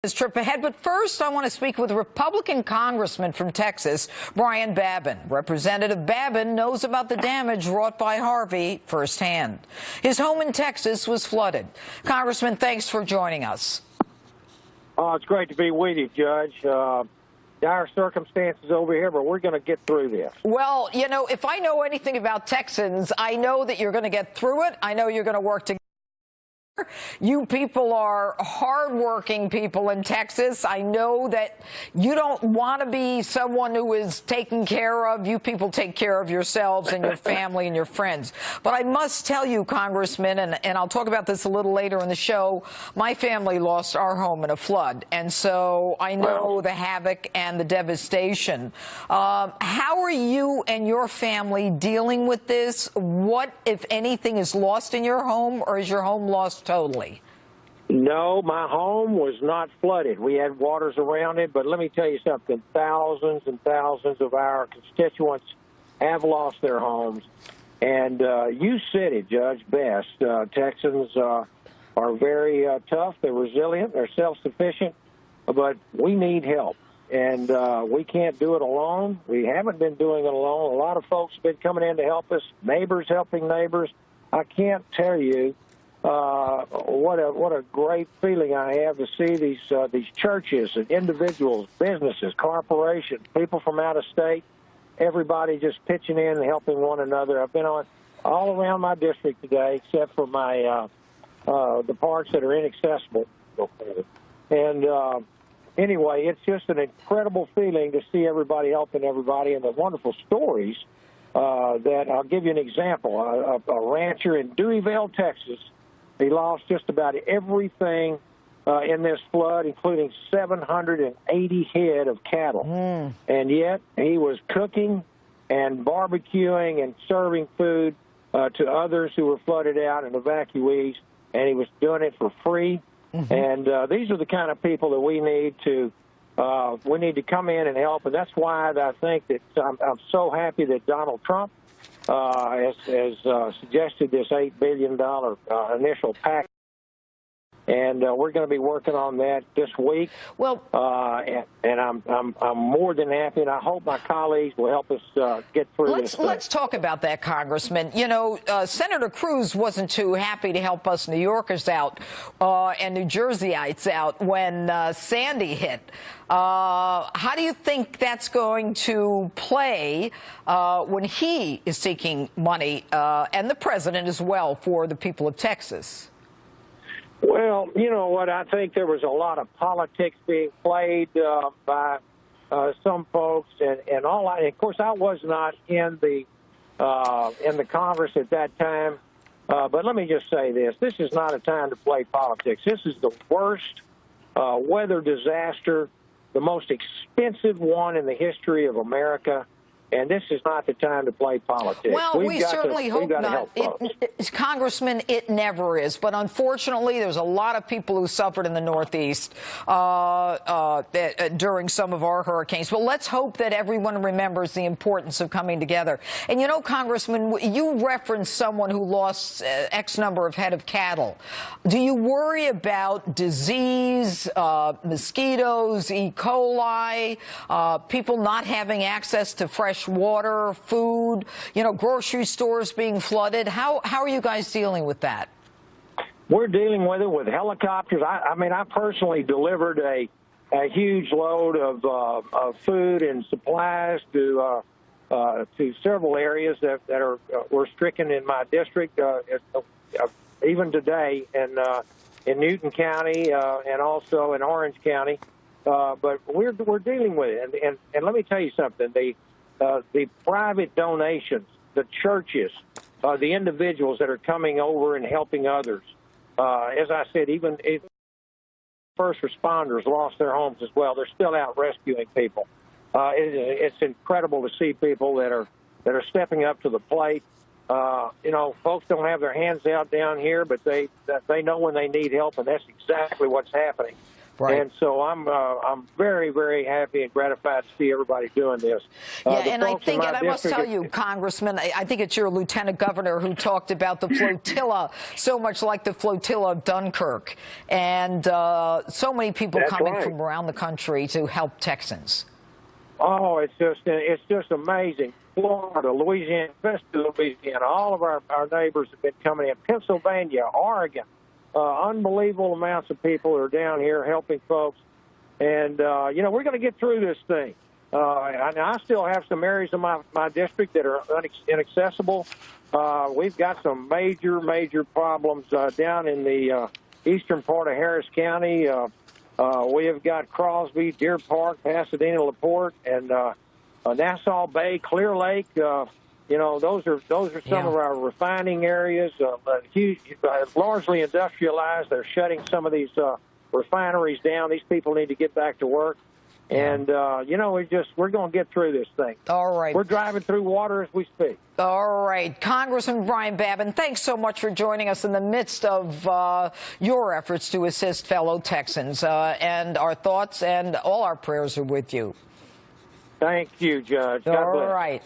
This trip ahead, but first I want to speak with Republican Congressman from Texas, Babin. Representative Babin knows about the damage wrought by Harvey firsthand. His home in Texas was flooded. Congressman, thanks for joining us. Oh, it's great to be with you, Judge. Dire circumstances over here, but we're going to get through this. Well, you know, if I know anything about Texans, I know that you're going to get through it. I know you're going to work together. You people are hardworking people in Texas. I know that you don't want to be someone who is taken care of. You people take care of yourselves and your family and your friends. But I must tell you, Congressman, and I'll talk about this a little later in the show, my family lost our home in a flood. And so I know the havoc and the devastation. How are you and your family dealing with this? What, if anything, is lost in your home, or is your home lost totally? No, my home was not flooded. We had waters around it, but let me tell you something. Thousands and thousands of our constituents have lost their homes. And you said it, Judge, best. Texans are very tough. They're resilient. They're self-sufficient. But we need help. And we can't do it alone. We haven't been doing it alone. A lot of folks have been coming in to help us, neighbors helping neighbors. I can't tell you what a great feeling I have to see these churches and individuals, businesses, corporations, people from out of state, everybody just pitching in and helping one another. I've been on all around my district today, except for my the parts that are inaccessible. And anyway, it's just an incredible feeling to see everybody helping everybody, and the wonderful stories that I'll give you an example. A rancher in Deweyville, Texas. He lost just about everything in this flood, including 780 head of cattle. And yet he was cooking and barbecuing and serving food to others who were flooded out and evacuees, and he was doing it for free. And these are the kind of people that we need to come in and help. And that's why I think that I'm so happy that Donald Trump has suggested this $8 billion initial package. And we're going to be working on that this week. Well, and I'm more than happy, and I hope my colleagues will help us get through this. Let's talk about that, Congressman. You know, Senator Cruz wasn't too happy to help us New Yorkers out and New Jerseyites out when Sandy hit. How do you think that's going to play when he is seeking money, and the president as well, for the people of Texas? Well, you know what? I think there was a lot of politics being played by some folks, and all. Of course, I was not in the Congress at that time. But let me just say this: this is not a time to play politics. This is the worst weather disaster, the most expensive one in the history of America. And this is not the time to play politics. Well, we certainly hope not. Congressman, it never is. But unfortunately, there's a lot of people who suffered in the Northeast during some of our hurricanes. But let's hope that everyone remembers the importance of coming together. And, you know, Congressman, you referenced someone who lost X number of head of cattle. Do you worry about disease, mosquitoes, E. coli, people not having access to fresh water, food, you know, grocery stores being flooded? How are you guys dealing with that? We're dealing with it with helicopters. I mean, I personally delivered a huge load of food and supplies to several areas that were stricken in my district, even today in Newton County and also in Orange County. But we're dealing with it, and let me tell you something. The private donations, the churches, the individuals that are coming over and helping others. As I said, even if first responders lost their homes as well, they're still out rescuing people. It's incredible to see people that are stepping up to the plate. You know, folks don't have their hands out down here, but they know when they need help, and that's exactly what's happening. Right. And so I'm very, very happy and gratified to see everybody doing this. Yeah, and I think, and I must tell you, Congressman, I think it's your lieutenant governor who talked about the flotilla, so much like the flotilla of Dunkirk, and so many people coming from around the country to help Texans. Oh, it's just amazing. Florida, Louisiana, especially Louisiana, all of our neighbors have been coming in. Pennsylvania, Oregon, unbelievable amounts of people are down here helping folks. And, you know, we're going to get through this thing. I still have some areas of my district that are inaccessible. We've got some major problems down in the eastern part of Harris County. We have got Crosby, Deer Park, Pasadena, LaPorte, and Nassau Bay, Clear Lake. You know, those are some of our refining areas. Huge, largely industrialized. They're shutting some of these refineries down. These people need to get back to work. And, you know, we're going to get through this thing. All right. We're driving through water as we speak. All right. Congressman Brian Babin, thanks so much for joining us in the midst of your efforts to assist fellow Texans. And our thoughts and all our prayers are with you. Thank you, Judge. God bless. All right.